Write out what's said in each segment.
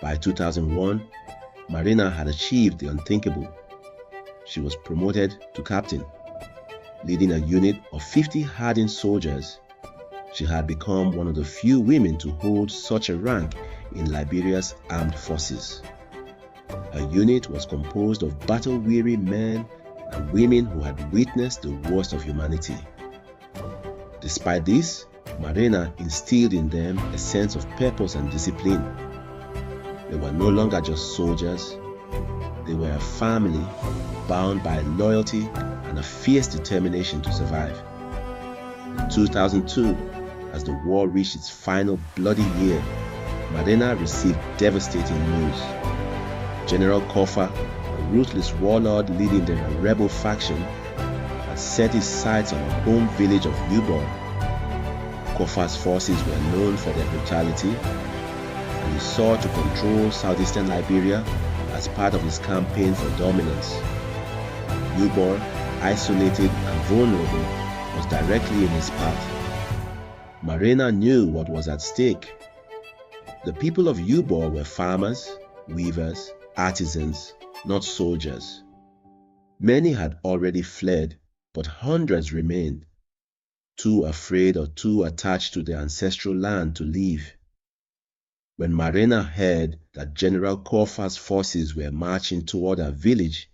By 2001, Marena had achieved the unthinkable. She was promoted to captain, leading a unit of 50 hardened soldiers. She had become one of the few women to hold such a rank in Liberia's armed forces. Her unit was composed of battle-weary men and women who had witnessed the worst of humanity. Despite this, Marena instilled in them a sense of purpose and discipline. They were no longer just soldiers. They were a family bound by loyalty and a fierce determination to survive. In 2002, as the war reached its final bloody year, Marena received devastating news. General Kofa, a ruthless warlord leading the rebel faction, had set his sights on the home village of Youbor. Kofa's forces were known for their brutality, and he sought to control southeastern Liberia as part of his campaign for dominance. Youbor, isolated and vulnerable, was directly in his path. Marena knew what was at stake. The people of Youbor were farmers, weavers, artisans, not soldiers. Many had already fled, but hundreds remained, too afraid or too attached to their ancestral land to leave. When Marena heard that General Kofa's forces were marching toward her village,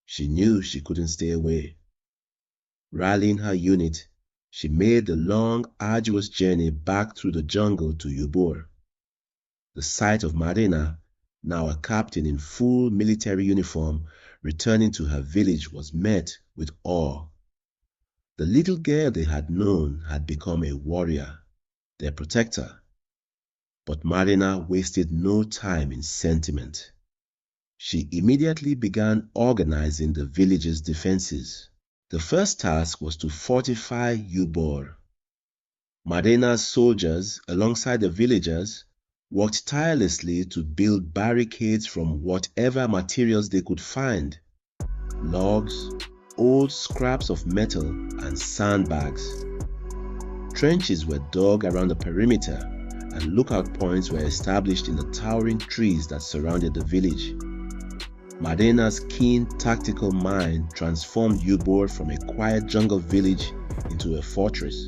she knew she couldn't stay away. Rallying her unit, she made the long, arduous journey back through the jungle to Youbor. The sight of Marena, now a captain in full military uniform, returning to her village was met with awe. The little girl they had known had become a warrior, their protector. But Marena wasted no time in sentiment. She immediately began organizing the village's defenses. The first task was to fortify Youbor. Marena's soldiers, alongside the villagers, worked tirelessly to build barricades from whatever materials they could find: logs, old scraps of metal, and sandbags. Trenches were dug around the perimeter, and lookout points were established in the towering trees that surrounded the village. Marena's keen tactical mind transformed Youbor from a quiet jungle village into a fortress.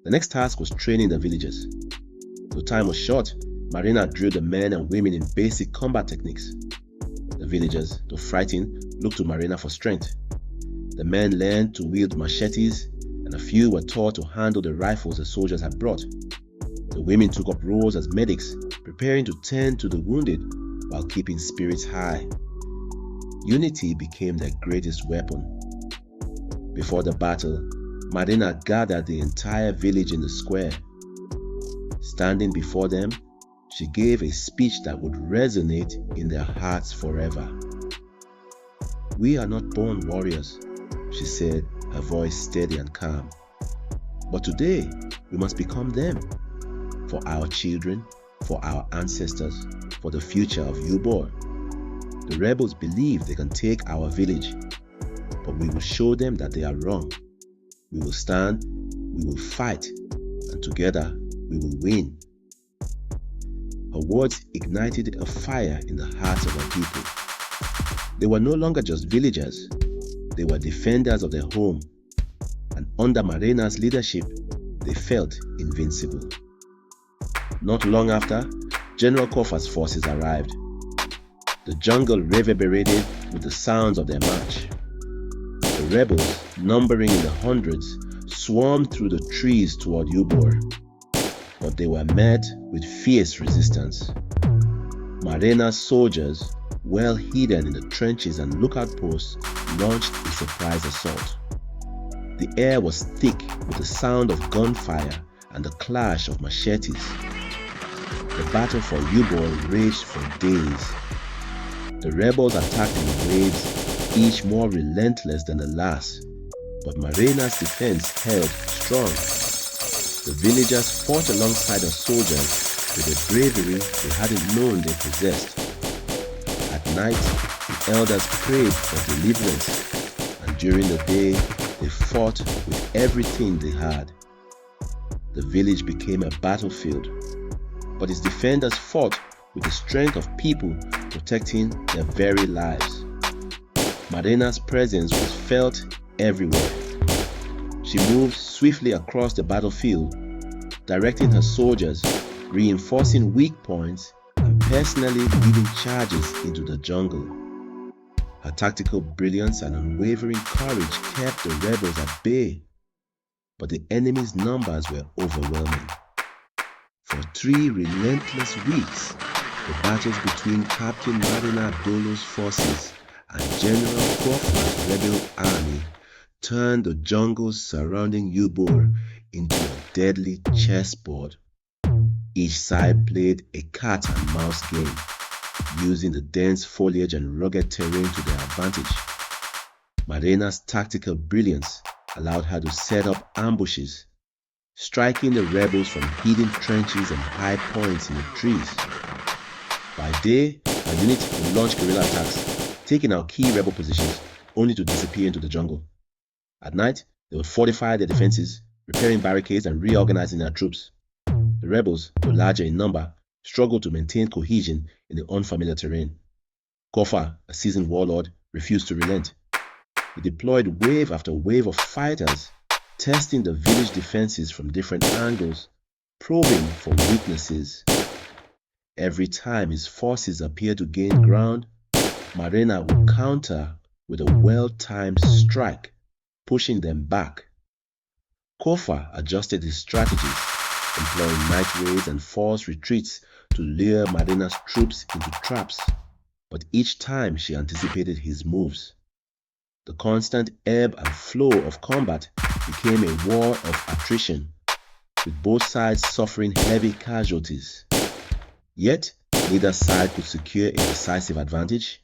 The next task was training the villagers. Though time was short, Marena drilled the men and women in basic combat techniques. The villagers, though frightened, looked to Marena for strength. The men learned to wield machetes, and a few were taught to handle the rifles the soldiers had brought. The women took up roles as medics, preparing to tend to the wounded while keeping spirits high. Unity became their greatest weapon. Before the battle, Marena gathered the entire village in the square. Standing before them, she gave a speech that would resonate in their hearts forever. "We are not born warriors," she said, her voice steady and calm. "But today, we must become them. For our children, for our ancestors, for the future of Youbor. The rebels believe they can take our village, but we will show them that they are wrong. We will stand, we will fight, and together we will win." Her words ignited a fire in the hearts of her people. They were no longer just villagers. They were defenders of their home, and under Marena's leadership, they felt invincible. Not long after, General Kofa's forces arrived. The jungle reverberated with the sounds of their march. The rebels, numbering in the hundreds, swarmed through the trees toward Youbor, but they were met with fierce resistance. Marena's soldiers, well hidden in the trenches and lookout posts, launched a surprise assault. The air was thick with the sound of gunfire and the clash of machetes. The battle for Youbor raged for days. The rebels attacked in waves, each more relentless than the last, but Marena's defense held strong. The villagers fought alongside the soldiers with a bravery they hadn't known they possessed. At night, the elders prayed for deliverance, and during the day, they fought with everything they had. The village became a battlefield, but its defenders fought with the strength of people protecting their very lives. Marena's presence was felt everywhere. She moved swiftly across the battlefield, directing her soldiers, reinforcing weak points, and personally leading charges into the jungle. Her tactical brilliance and unwavering courage kept the rebels at bay, but the enemy's numbers were overwhelming. For 3 relentless weeks, the battles between Captain Marena Dolo's forces and General Kofa's rebel army turned the jungles surrounding Youbor into a deadly chessboard. Each side played a cat and mouse game, using the dense foliage and rugged terrain to their advantage. Marena's tactical brilliance allowed her to set up ambushes, striking the rebels from hidden trenches and high points in the trees. By day, her units would launch guerrilla attacks, taking out key rebel positions only to disappear into the jungle. At night, they would fortify their defenses, repairing barricades and reorganizing their troops. The rebels, though larger in number, struggled to maintain cohesion in the unfamiliar terrain. Kofa, a seasoned warlord, refused to relent. He deployed wave after wave of fighters, testing the village defenses from different angles, probing for weaknesses. Every time his forces appeared to gain ground, Marena would counter with a well-timed strike, pushing them back. Kofa adjusted his strategies, employing night raids and forced retreats to lure Marena's troops into traps, but each time she anticipated his moves. The constant ebb and flow of combat became a war of attrition, with both sides suffering heavy casualties. Yet, neither side could secure a decisive advantage,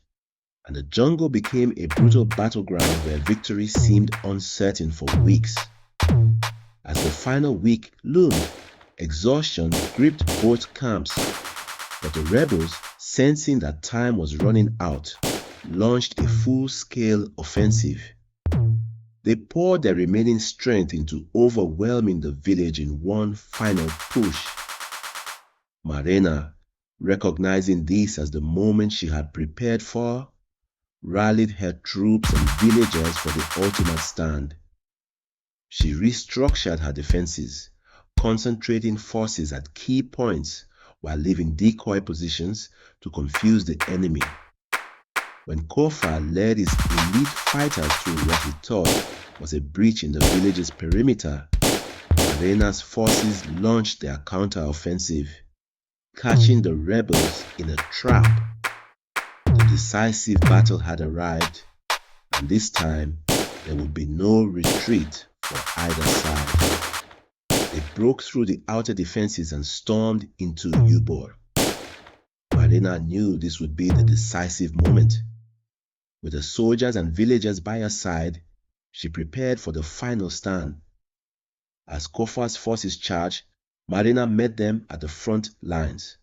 and the jungle became a brutal battleground where victory seemed uncertain for weeks. As the final week loomed, exhaustion gripped both camps, but the rebels, sensing that time was running out, launched a full-scale offensive. They poured their remaining strength into overwhelming the village in one final push. Marena, recognizing this as the moment she had prepared for, rallied her troops and villagers for the ultimate stand. She restructured her defenses, concentrating forces at key points while leaving decoy positions to confuse the enemy. When Kofa led his elite fighters through what he thought was a breach in the village's perimeter, Marena's forces launched their counter-offensive, catching the rebels in a trap. The decisive battle had arrived, and this time there would be no retreat for either side. They broke through the outer defenses and stormed into Youbor. Marena knew this would be the decisive moment. With the soldiers and villagers by her side, she prepared for the final stand. As Kofa's forces charged, Marena met them at the front lines.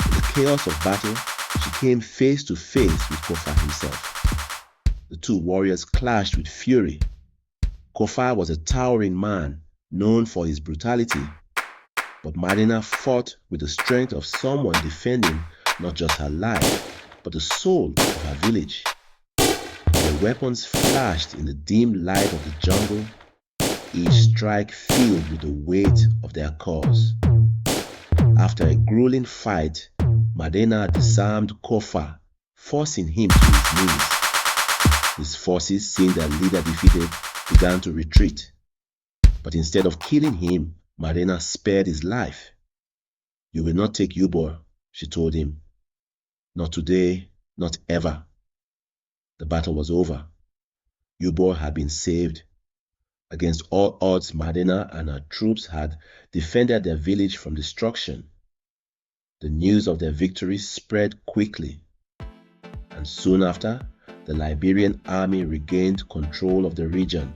In the chaos of battle, she came face to face with Kofa himself. The two warriors clashed with fury. Kofa was a towering man, known for his brutality, but Marena fought with the strength of someone defending not just her life, but the soul of her village. Their weapons flashed in the dim light of the jungle, each strike filled with the weight of their cause. After a grueling fight, Marena disarmed Kofa, forcing him to his knees. His forces, seeing their leader defeated, began to retreat. But instead of killing him, Marena spared his life. "You will not take Youbor," she told him. "Not today, not ever." The battle was over. Youbor had been saved. Against all odds, Marena and her troops had defended their village from destruction. The news of their victory spread quickly, and soon after, the Liberian army regained control of the region.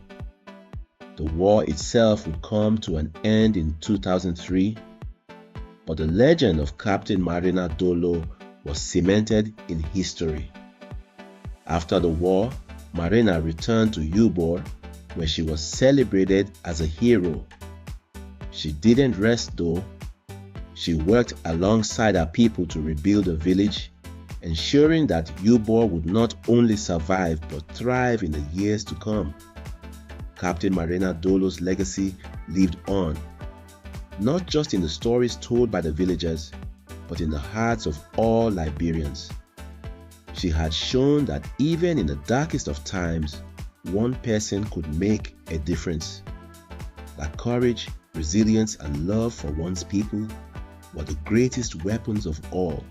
The war itself would come to an end in 2003, but the legend of Captain Marena Dolo was cemented in history. After the war, Marena returned to Youbor, where she was celebrated as a hero. She didn't rest though. She worked alongside her people to rebuild the village, ensuring that Youbor would not only survive but thrive in the years to come. Captain Marena Dolo's legacy lived on, not just in the stories told by the villagers, but in the hearts of all Liberians. She had shown that even in the darkest of times, one person could make a difference. That courage, resilience, and love for one's people were the greatest weapons of all.